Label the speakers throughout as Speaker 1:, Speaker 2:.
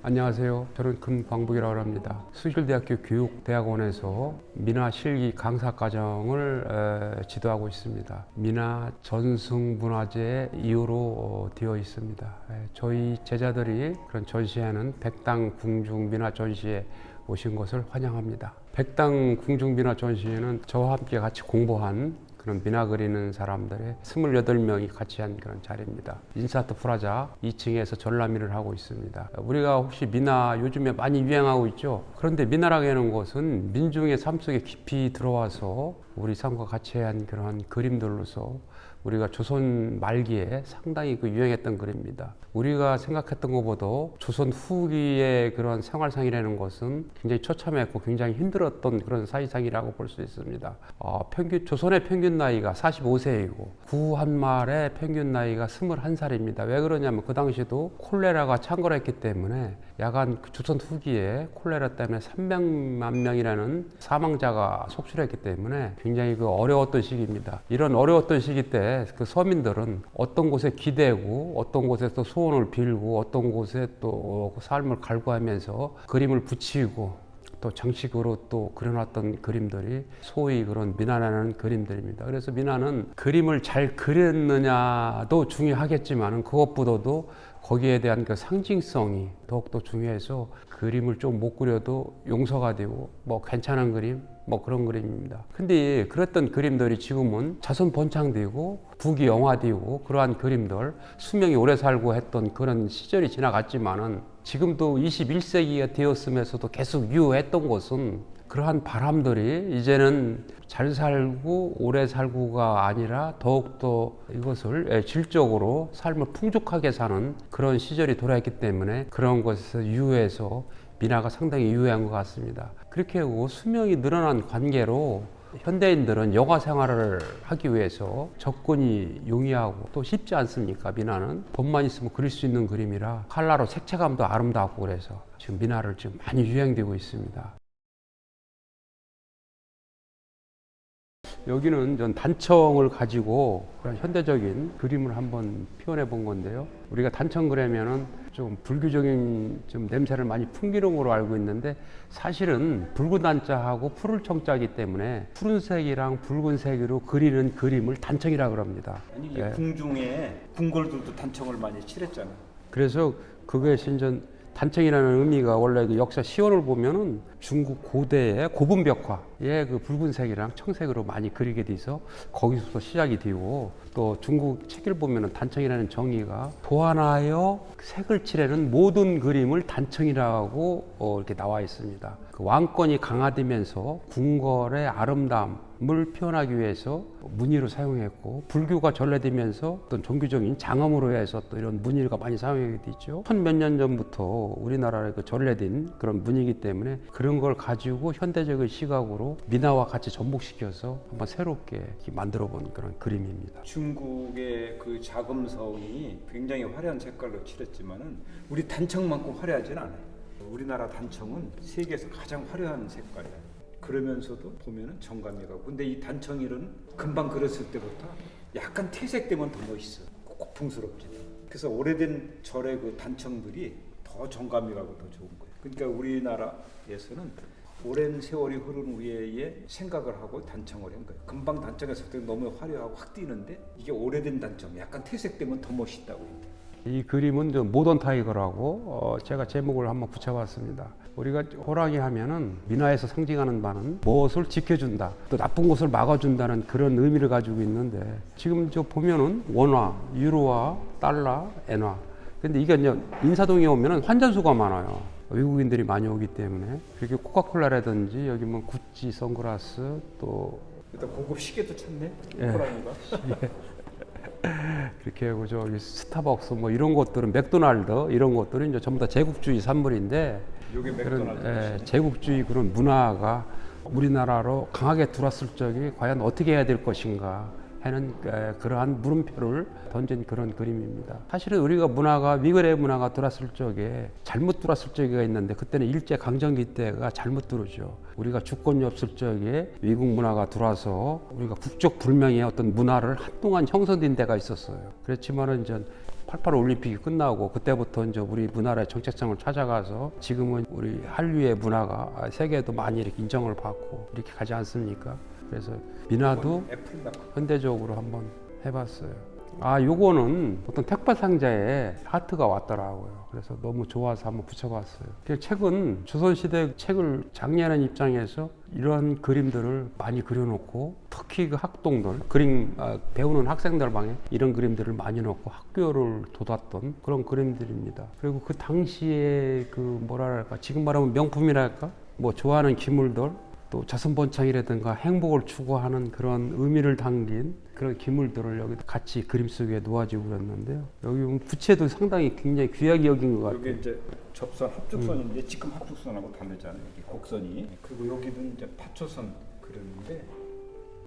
Speaker 1: 안녕하세요. 저는 금광복이라고 합니다. 수질대학교 교육대학원에서 민화 실기 강사과정을 지도하고 있습니다. 민화 전승문화재 이유로 되어 있습니다. 저희 제자들이 그런 전시회는 백당 궁중 민화 전시회 오신 것을 환영합니다. 백당 궁중 민화 전시회는 저와 함께 같이 공부한 그런 민화 그리는 사람들의 28명이 같이 한 그런 자리입니다. 인사트 프라자 2층에서 전람회를 하고 있습니다. 우리가 혹시 민화 요즘에 많이 유행하고 있죠. 그런데 민화라고 하는 것은 민중의 삶 속에 깊이 들어와서 우리 삶과 같이 한 그런 그림들로서 우리가 조선 말기에 상당히 유행했던 글입니다. 우리가 생각했던 것보다 조선 후기의 그런 생활상이라는 것은 굉장히 처참했고 굉장히 힘들었던 그런 사회상이라고 볼 수 있습니다. 조선의 평균 나이가 45세이고 구한말의 평균 나이가 21살입니다. 왜 그러냐면 그 당시도 콜레라가 창궐했기 때문에 야간 조선 후기에 콜레라 때문에 300만 명이라는 사망자가 속출했기 때문에 굉장히 어려웠던 시기입니다. 이런 어려웠던 시기 때 그 서민들은 어떤 곳에 기대고 어떤 곳에 또 소원을 빌고 어떤 곳에 또 삶을 갈구하면서 그림을 붙이고 또 장식으로 또 그려놨던 그림들이 소위 그런 민화라는 그림들입니다. 그래서 민화는 그림을 잘 그렸느냐도 중요하겠지만 그것보다도 거기에 대한 그 상징성이 더욱더 중요해서 그림을 좀 못 그려도 용서가 되고 괜찮은 그림 그런 그림입니다. 근데 그랬던 그림들이 지금은 자선 번창되고 부귀영화되고 그러한 그림들 수명이 오래 살고 했던 그런 시절이 지나갔지만은 지금도 21세기가 되었으면서도 계속 유효했던 것은 그러한 바람들이 이제는 잘 살고 오래 살고가 아니라 더욱더 이것을 질적으로 삶을 풍족하게 사는 그런 시절이 돌아있기 때문에 그런 것에서 유효해서 민화가 상당히 유효한 것 같습니다. 그렇게 하고 수명이 늘어난 관계로 현대인들은 여가 생활을 하기 위해서 접근이 용이하고 또 쉽지 않습니까? 민화는 돈만 있으면 그릴 수 있는 그림이라 칼라로 색채감도 아름답고 그래서 지금 민화를 지금 많이 유행되고 있습니다. 여기는 전 단청을 가지고 그런 현대적인 그림을 한번 표현해 본 건데요. 우리가 단청 그리면은 좀 불교적인 좀 냄새를 많이 풍기는 걸로 알고 있는데 사실은 붉은 단자하고 푸른 청자이기 때문에 푸른색이랑 붉은색으로 그리는 그림을 단청이라고 합니다.
Speaker 2: 아니 궁중에 궁궐들도 단청을 많이 칠했잖아.
Speaker 1: 그래서 그게 신전 단청이라는 의미가 원래 그 역사 시원을 보면은 중국 고대의 고분벽화의 그 붉은색이랑 청색으로 많이 그리게 돼서 거기서부터 시작이 되고 또 중국 책을 보면은 단청이라는 정의가 도안하여 색을 칠하는 모든 그림을 단청이라고 이렇게 나와 있습니다. 그 왕권이 강화되면서 궁궐의 아름다움을 표현하기 위해서 무늬로 사용했고 불교가 전래되면서 어떤 종교적인 장엄으로 해서 또 이런 무늬가 많이 사용하게 됐죠. 천 몇 년 전부터 우리나라에 전래된 그런 무늬이기 때문에 그런 걸 가지고 현대적인 시각으로 민화와 같이 접목시켜서 한번 새롭게 만들어 본 그런 그림입니다.
Speaker 2: 중국의 그 자금성이 굉장히 화려한 색깔로 칠했지만은 우리 단청만큼 화려하진 않아요. 우리나라 단청은 세계에서 가장 화려한 색깔이야. 그러면서도 보면은 정감이 가고. 근데 이 단청일은 금방 그렸을 때부터 약간 퇴색되면 더 멋있어. 고풍스럽지. 그래서 오래된 절의 그 단청들이 더 정감이 가고 더 좋은 거예요. 그러니까 우리나라에서는 오랜 세월이 흐른 후에 생각을 하고 단청을 한 거예요. 금방 단청했을 때 너무 화려하고 확 띄는데 이게 오래된 단청, 약간 퇴색되면 더 멋있다고 해요.
Speaker 1: 이 그림은 모던 타이거라고 제가 제목을 한번 붙여봤습니다. 우리가 호랑이 하면은 민화에서 상징하는 바는 무엇을 지켜준다, 또 나쁜 것을 막아준다는 그런 의미를 가지고 있는데 지금 보면은 원화, 유로화, 달러, 엔화. 근데 이게 이제 인사동에 오면은 환전소가 많아요. 외국인들이 많이 오기 때문에 그렇게 코카콜라라든지 여기 구찌 선글라스 또
Speaker 2: 일단 고급 시계도 찾네.
Speaker 1: 예.
Speaker 2: 호랑이가.
Speaker 1: 예. 그렇게 하고 저기 스타벅스 이런 것들은 맥도날드 이런 것들은 이제 전부 다 제국주의 산물인데
Speaker 2: 요게 맥도날드.
Speaker 1: 그런 제국주의 그런 문화가 우리나라로 강하게 들어왔을 적에 과연 어떻게 해야 될 것인가 하는 그러한 물음표를 던진 그런 그림입니다. 사실은 우리가 미국의 문화가 들어왔을 적에 잘못 들어왔을 적이 있는데 그때는 일제 강점기 때가 잘못 들어오죠. 우리가 주권이 없을 적에 미국 문화가 들어와서 우리가 국적 불명의 어떤 문화를 한동안 형성된 데가 있었어요. 그렇지만은 이제 88 올림픽이 끝나고 그때부터 이제 우리 문화의 정체성을 찾아가서 지금은 우리 한류의 문화가 세계에도 많이 이렇게 인정을 받고 이렇게 가지 않습니까? 그래서 미나도 현대적으로 한번 해봤어요. 요거는 어떤 택배 상자에 하트가 왔더라고요. 그래서 너무 좋아서 한번 붙여봤어요. 책은 조선시대 책을 장려하는 입장에서 이런 그림들을 많이 그려놓고 특히 그 학동들, 그림 배우는 학생들 방에 이런 그림들을 많이 넣고 학교를 돋았던 그런 그림들입니다. 그리고 그 당시에 그 뭐랄까 지금 말하면 명품이랄까 뭐 좋아하는 기물들 또 자선번창이라든가 행복을 추구하는 그런 의미를 담긴 그런 기물들을 여기 같이 그림 속에 놓아지고 그랬는데요. 여기 보면 부채도 상당히 굉장히 귀하게 여긴 것 같아요.
Speaker 2: 여기 이제 접선 합죽선인데 지금 합죽선하고 다르잖아요. 이게 곡선이. 그리고 여기도 이제 파초선 그렸는데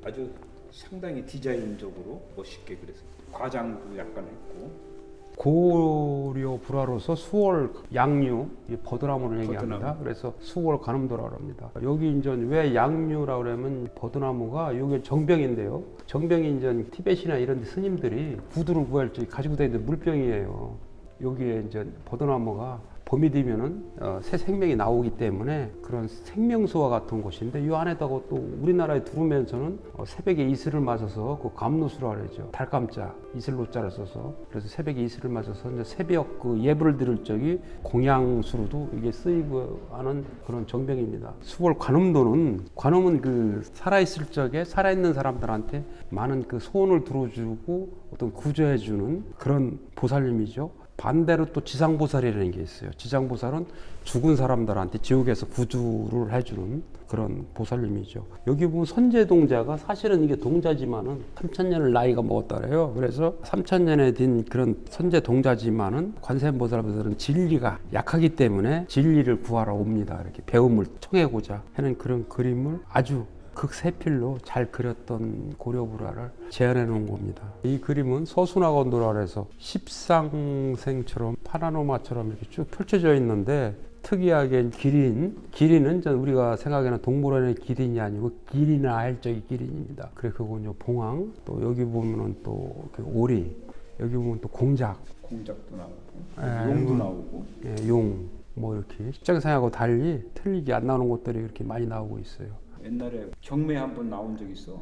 Speaker 2: 아주 상당히 디자인적으로 멋있게 그랬어요. 과장도 약간 했고.
Speaker 1: 고려 불화로서 수월 양류, 버드나무를 얘기합니다. 그래서 수월 관음도라고 합니다. 여기 이제 왜 양류라고 그러면 버드나무가 여기 정병인데요. 정병이 이제 티벳이나 이런 스님들이 구두를 구할 때 가지고 다니는 물병이에요. 여기에 이제 버드나무가 봄이 되면은 새 생명이 나오기 때문에 그런 생명수와 같은 곳인데 이 안에다가 또 우리나라에 들어오면서는 새벽에 이슬을 맞아서 그 감로수라 그러죠. 달감자 이슬로자를 써서 그래서 새벽에 이슬을 맞아서 이제 새벽 그 예불을 드릴 적이 공양수로도 이게 쓰이고 하는 그런 정병입니다. 수월 관음도는 관음은 그 살아있을 적에 살아있는 사람들한테 많은 그 소원을 들어주고 어떤 구조해주는 그런 보살님이죠. 반대로 또 지상보살이라는 게 있어요. 지상보살은 죽은 사람들한테 지옥에서 구주를 해주는 그런 보살님이죠. 여기 보면 선제동자가 사실은 이게 동자지만은 3000년을 나이가 먹었다래요. 그래서 3000년에 된 그런 선제동자지만은 관세음보살은 진리가 약하기 때문에 진리를 구하러 옵니다. 이렇게 배움을 청해고자 하는 그런 그림을 아주 극세필로 잘 그렸던 고려불화를 재현해 놓은 겁니다. 이 그림은 서순화건도라 해서 십상생처럼 파라노마처럼 이렇게 쭉 펼쳐져 있는데 특이하게 기린은 우리가 생각하는 동물원의 기린이 아니고 기린은 아일적인 기린입니다. 그래 그거는요 봉황 또 여기 보면은 또 오리 여기 보면 또 공작도
Speaker 2: 나오고 용도 나오고
Speaker 1: 용 뭐 이렇게 십장생하고 달리 틀리게 안 나오는 것들이 이렇게 많이 나오고 있어요.
Speaker 2: 옛날에 경매 한번 나온 적 있어.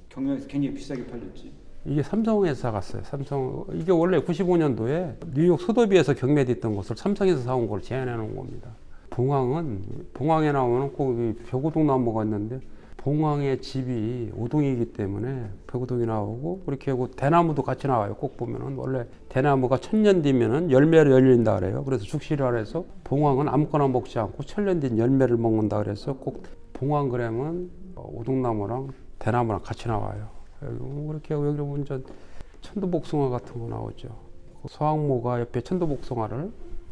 Speaker 2: 경매에서 굉장히 비싸게 팔렸지. 이게
Speaker 1: 삼성에서 사갔어요. 삼성 이게 원래 95년도에 뉴욕 소더비에서 경매됐던 것을 삼성에서 사온 걸 제안해 놓은 겁니다. 봉황에 나오는 꼭 벽오동 나무가 있는데 봉황의 집이 오동이기 때문에 벽오동이 나오고 그렇게 하고 대나무도 같이 나와요. 꼭 보면은 원래 대나무가 1000년 뒤면은 열매를 열린다 그래요. 그래서 죽시라 그래서 봉황은 아무거나 먹지 않고 1000년 뒤 열매를 먹는다 그래서 꼭 봉황그램은 오동나무랑 대나무랑 같이 나와요. 그렇게 하고 여기 보면 천도복숭아 같은 거 나오죠. 서왕모가 옆에 천도복숭아를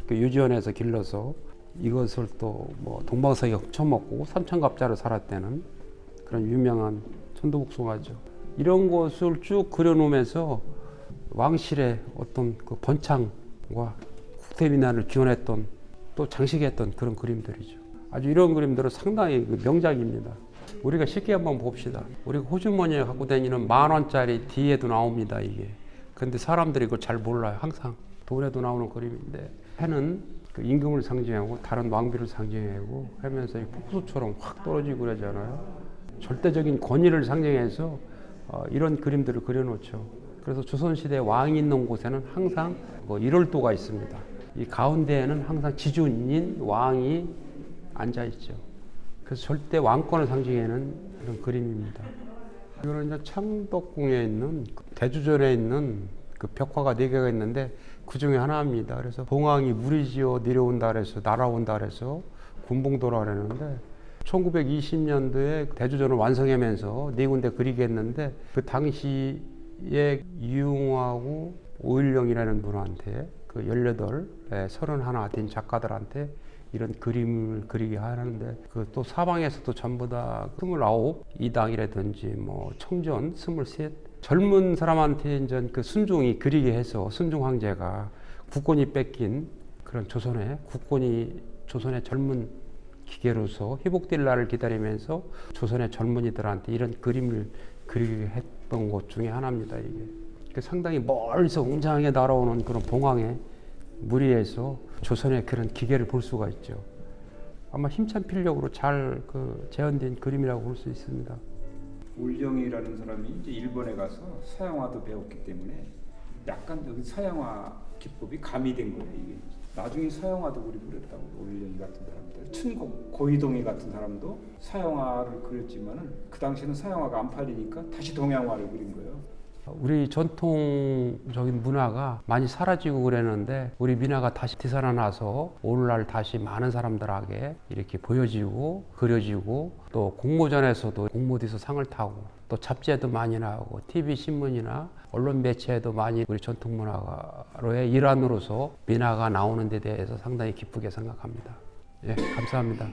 Speaker 1: 유지원에서 길러서 이것을 또 뭐 동방석에 훔쳐먹고 삼천갑자를 살았다는 그런 유명한 천도복숭아죠. 이런 것을 쭉 그려놓으면서 왕실의 어떤 그 번창과 국태민안을 기원했던 또 장식했던 그런 그림들이죠. 아주 이런 그림들은 상당히 명작입니다. 우리가 쉽게 한번 봅시다. 우리가 호주머니에 갖고 다니는 10,000원짜리 뒤에도 나옵니다, 이게. 근데 사람들이 그걸 잘 몰라요. 항상 돌에도 나오는 그림인데 해는 그 임금을 상징하고 다른 왕비를 상징하고 하면서 폭소처럼 확 떨어지고 그러잖아요. 절대적인 권위를 상징해서 이런 그림들을 그려놓죠. 그래서 조선시대 왕이 있는 곳에는 항상 일월도가 있습니다. 이 가운데에는 항상 지존인 왕이 앉아있죠. 그래서 절대 왕권을 상징하는 그런 그림입니다. 이거는 이제 창덕궁에 있는 대주전에 있는 그 벽화가 4개가 있는데 그 중에 하나입니다. 그래서 봉황이 무리지어 내려온다 그래서 날아온다 그래서 군봉도라 그랬는데 1920년도에 대주전을 완성하면서 4군데 그리게 했는데 그 당시에 이용하고 오일령이라는 분한테 그 18, 31 된 작가들한테 이런 그림을 그리게 하는데 그 또 사방에서도 전부 다 29 이당이라든지 뭐 청전 23 젊은 사람한테 이제 그 순종이 그리게 해서 순종 황제가 국권이 뺏긴 그런 조선의 젊은 기계로서 회복될 날을 기다리면서 조선의 젊은이들한테 이런 그림을 그리게 했던 것 중에 하나입니다. 이게 상당히 멀리서 웅장하게 날아오는 그런 봉황의 무리에서 조선의 그런 기계를 볼 수가 있죠. 아마 힘찬 필력으로 잘 재현된 그림이라고 볼 수 있습니다.
Speaker 2: 울령이라는 사람이 이제 일본에 가서 서양화도 배웠기 때문에 약간 여기 서양화 기법이 가미된 거예요. 이게 나중에 서양화도 그리고 그랬다고. 울령이 같은 사람들, 춘곡 고이동이 같은 사람도 서양화를 그렸지만은 그 당시에는 서양화가 안 팔리니까 다시 동양화를 그린 거예요.
Speaker 1: 우리 전통적인 문화가 많이 사라지고 그랬는데 우리 민화가 다시 되살아나서 오늘날 다시 많은 사람들에게 이렇게 보여지고 그려지고 또 공모전에서도 공모돼서 상을 타고 또 잡지에도 많이 나오고 TV 신문이나 언론 매체에도 많이 우리 전통 문화로의 일환으로서 민화가 나오는 데 대해서 상당히 기쁘게 생각합니다. 예, 감사합니다.